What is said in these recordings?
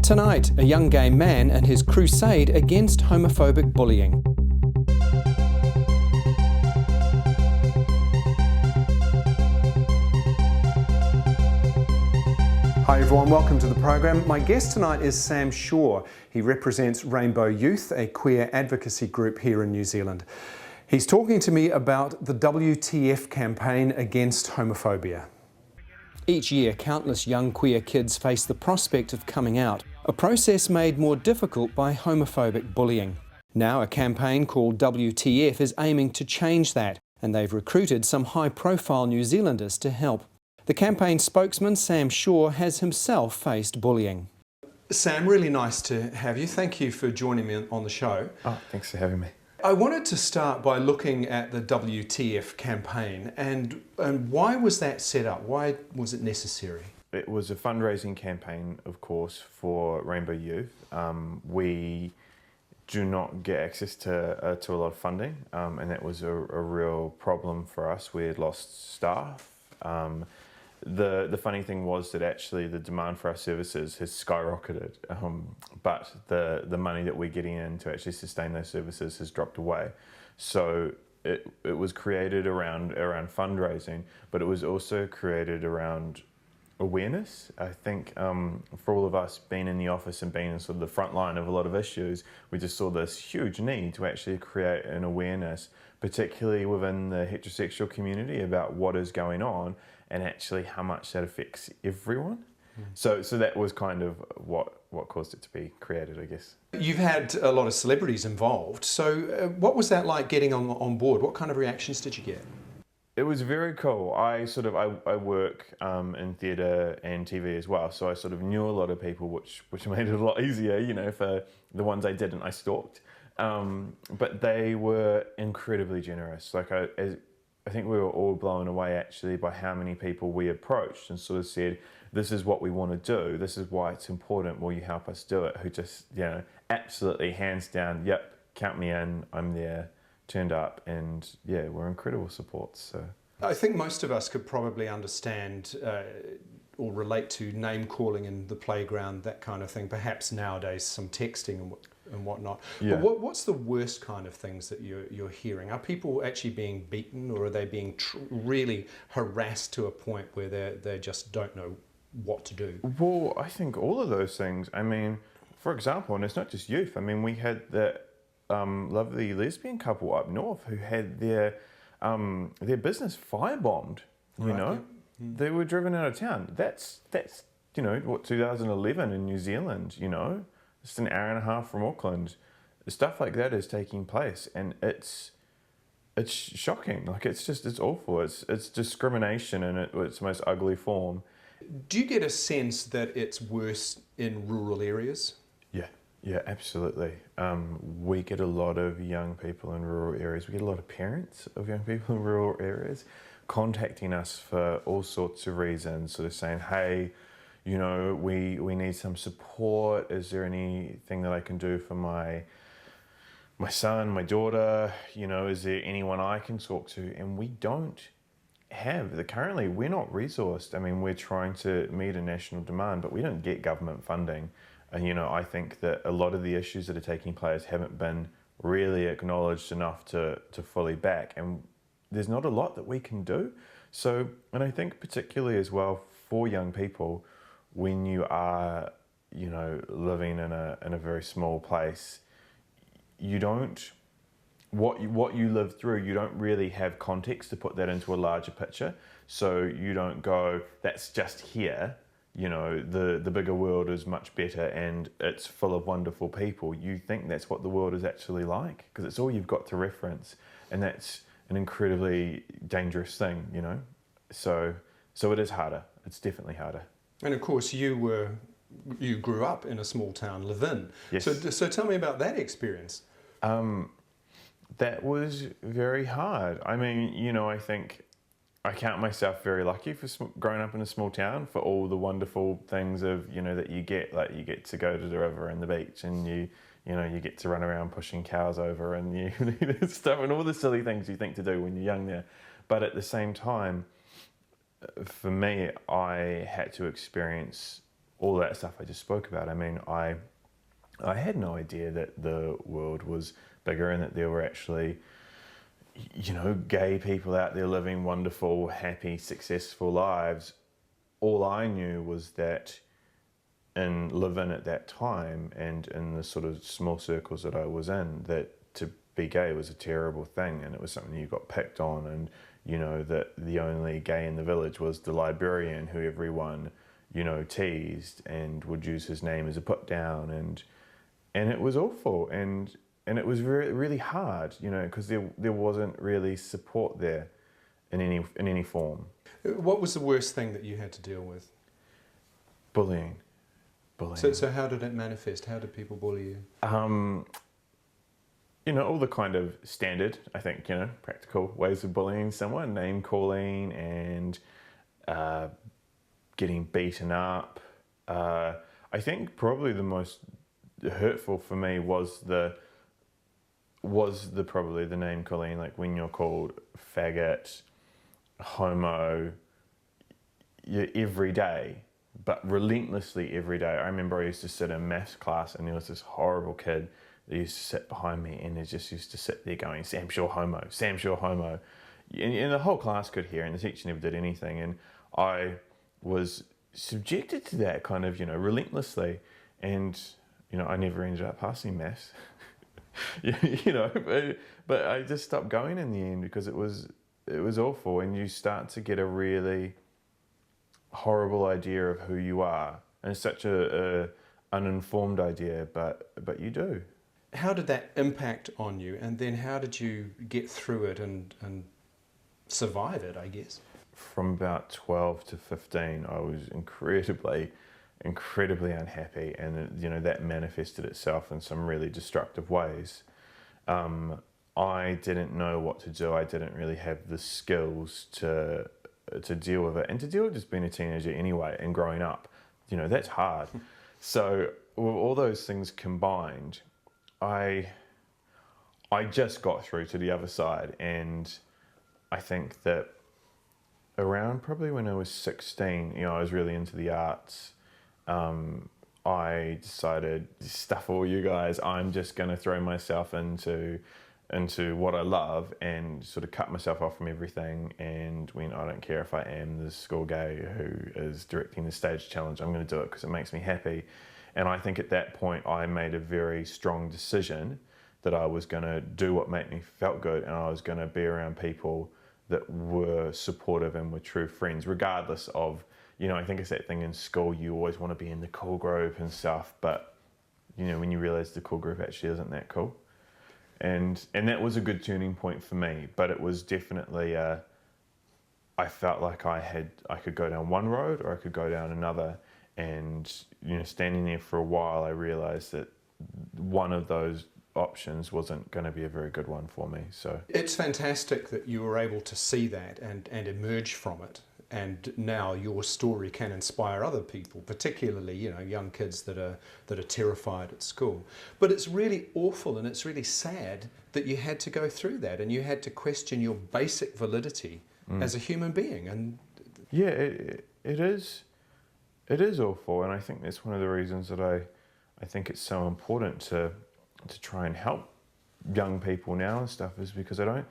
Tonight, a young gay man and his crusade against homophobic bullying. Hi everyone, welcome to the program. My guest tonight is Sam Shaw. He represents Rainbow Youth, a queer advocacy group here in New Zealand. He's talking to me about the WTF campaign against homophobia. Each year, countless young queer kids face the prospect of coming out, a process made more difficult by homophobic bullying. Now a campaign called WTF is aiming to change that, and they've recruited some high-profile New Zealanders to help. The campaign spokesman, Sam Shaw, has himself faced bullying. Sam, really nice to have you. Thank you for joining me on the show. Oh, thanks for having me. I wanted to start by looking at the WTF campaign and why was that set up? Why was it necessary? It was a fundraising campaign, of course, for Rainbow Youth. We do not get access to a lot of funding, and that was a real problem for us. We had lost staff. The funny thing was that actually the demand for our services has skyrocketed, but the money that we're getting in to actually sustain those services has dropped away. So it was created around fundraising, but it was also created around awareness. I think for all of us being in the office and being in sort of the front line of a lot of issues, we just saw this huge need to actually create an awareness, particularly within the heterosexual community, about what is going on and actually how much that affects everyone. So that was kind of what caused it to be created, I guess. You've had a lot of celebrities involved, so what was that like getting on board? What kind of reactions did you get? It was very cool. I work in theatre and TV as well, so I sort of knew a lot of people, which made it a lot easier, you know. For the ones I didn't, I stalked. But they were incredibly generous. Like I think we were all blown away actually by how many people we approached and sort of said, this is what we want to do, this is why it's important, will you help us do it? Who just, you know, absolutely hands down, yep, count me in, I'm there, turned up, and yeah, we're incredible supports. So I think most of us could probably understand or relate to name calling in the playground, that kind of thing, perhaps nowadays some texting and whatnot. Yeah. But what's the worst kind of things that you're hearing? Are people actually being beaten, or are they being really harassed to a point where they just don't know what to do? Well, I think all of those things. I mean, for example, and it's not just youth. I mean, we had that lovely lesbian couple up north who had their business firebombed. You know, yeah. They were driven out of town. That's you know what, 2011 in New Zealand. You know. Just an hour and a half from Auckland. Stuff like that is taking place, and it's shocking. Like it's awful. It's discrimination in its most ugly form. Do you get a sense that it's worse in rural areas? Yeah, absolutely. We get a lot of young people in rural areas. We get a lot of parents of young people in rural areas contacting us for all sorts of reasons, sort of saying, hey, you know, we need some support. Is there anything that I can do for my son, my daughter? You know, is there anyone I can talk to? And we don't have, currently we're not resourced. I mean, we're trying to meet a national demand, but we don't get government funding. And, you know, I think that a lot of the issues that are taking place haven't been really acknowledged enough to fully back. And there's not a lot that we can do. So, and I think particularly as well for young people, when you are, you know, living in a very small place, you don't, what you live through, you don't really have context to put that into a larger picture. So you don't go, that's just here, you know, the bigger world is much better and it's full of wonderful people. You think that's what the world is actually like, because it's all you've got to reference, and that's an incredibly dangerous thing, you know. So it is harder. It's definitely harder. And of course, you grew up in a small town, Levin. Yes. So tell me about that experience. That was very hard. I mean, you know, I think I count myself very lucky for growing up in a small town, for all the wonderful things of, you know, that you get. Like you get to go to the river and the beach, and you know, you get to run around pushing cows over, and you stuff, and all the silly things you think to do when you're young there. But at the same time, for me, I had to experience all that stuff I just spoke about. I mean, I had no idea that the world was bigger and that there were actually, gay people out there living wonderful, happy, successful lives. All I knew was that in living at that time and in the sort of small circles that I was in, that to be gay was a terrible thing and it was something you got picked on, and that the only gay in the village was the librarian who everyone teased and would use his name as a put down, and it was awful, and it was really, really hard, because there wasn't really support there in any form. What was the worst thing that you had to deal with? Bullying. So how did it manifest? How did people bully you? All the kind of standard, I think, practical ways of bullying someone, name calling and getting beaten up. I think probably the most hurtful for me was probably the name calling, like when you're called faggot, homo, every day, but relentlessly every day. I remember I used to sit in maths class and there was this horrible kid that used to sit behind me and they just used to sit there going, Sam Shaw homo, Sam Shaw homo. And the whole class could hear and the teacher never did anything. And I was subjected to that kind of, relentlessly. And, I never ended up passing maths, but I just stopped going in the end because it was awful. And you start to get a really horrible idea of who you are. And it's such a uninformed idea, but you do. How did that impact on you, and then how did you get through it and survive it, I guess? From about 12 to 15, I was incredibly unhappy, and that manifested itself in some really destructive ways. I didn't know what to do. I didn't really have the skills to deal with it, and to deal with just being a teenager anyway and growing up. That's hard. So with all those things combined, I just got through to the other side, and I think that around probably when I was 16, I was really into the arts. I decided, stuff all you guys, I'm just going to throw myself into what I love and sort of cut myself off from everything. And when I don't care if I am the school gay who is directing the stage challenge, I'm going to do it because it makes me happy. And I think at that point I made a very strong decision that I was going to do what made me felt good, and I was going to be around people that were supportive and were true friends, regardless of, I think it's that thing in school, you always want to be in the cool group and stuff, but when you realize the cool group actually isn't that cool. And that was a good turning point for me, but it was definitely I felt like I could go down one road or I could go down another. And standing there for a while, I realized that one of those options wasn't going to be a very good one for me. So it's fantastic that you were able to see that and emerge from it, and now your story can inspire other people, particularly young kids that are terrified at school. But it's really awful and it's really sad that you had to go through that and you had to question your basic validity as a human being. And yeah, it is. It is awful, and I think that's one of the reasons that I think it's so important to try and help young people now and stuff, is because I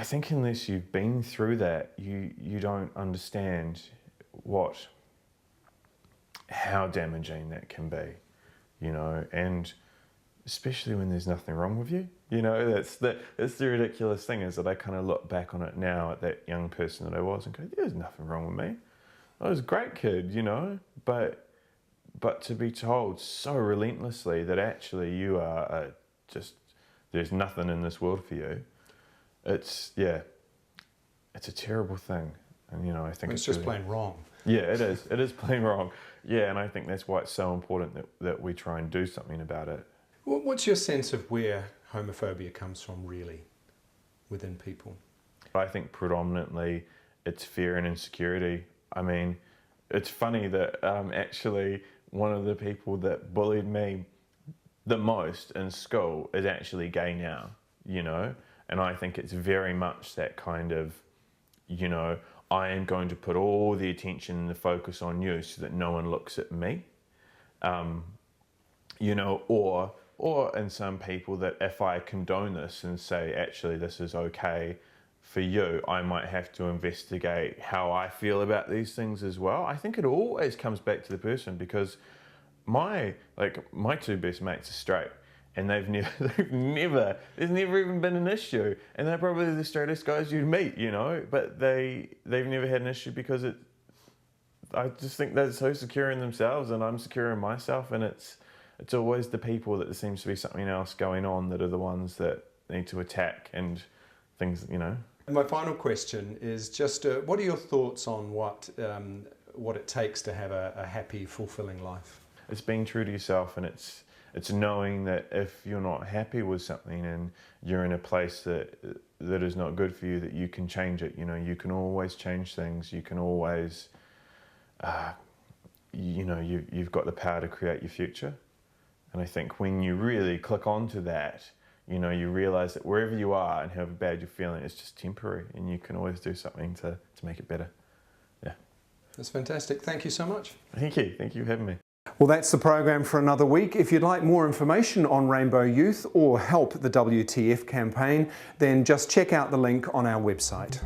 think unless you've been through that, you don't understand how damaging that can be, and especially when there's nothing wrong with you. That's the ridiculous thing, is that I kind of look back on it now at that young person that I was and go, there's nothing wrong with me. I was a great kid, but to be told so relentlessly that actually you are just, there's nothing in this world for you, it's a terrible thing. And I think it's just really plain wrong. Yeah, it is plain wrong. Yeah, and I think that's why it's so important that we try and do something about it. What's your sense of where homophobia comes from really within people? I think predominantly it's fear and insecurity. I mean, it's funny that actually one of the people that bullied me the most in school is actually gay now, and I think it's very much that kind of, I am going to put all the attention and the focus on you so that no one looks at me. You know, or in some people that if I condone this and say, actually, this is okay for you, I might have to investigate how I feel about these things as well. I think it always comes back to the person, because my two best mates are straight, and there's never even been an issue, and they're probably the straightest guys you'd meet, you know, but they've never had an issue because I just think they're so secure in themselves, and I'm secure in myself, and it's always the people that there seems to be something else going on that are the ones that need to attack and things, you know. And my final question is just, what are your thoughts on what it takes to have a happy, fulfilling life? It's being true to yourself, and it's knowing that if you're not happy with something and you're in a place that is not good for you, that you can change it. You know, you can always change things. You can always, you know, you've got the power to create your future. And I think when you really click onto that, you know, you realise that wherever you are and however bad you're feeling, it's just temporary, and you can always do something to make it better. Yeah. That's fantastic. Thank you so much. Thank you. Thank you for having me. Well, that's the program for another week. If you'd like more information on Rainbow Youth or help the WTF campaign, then just check out the link on our website.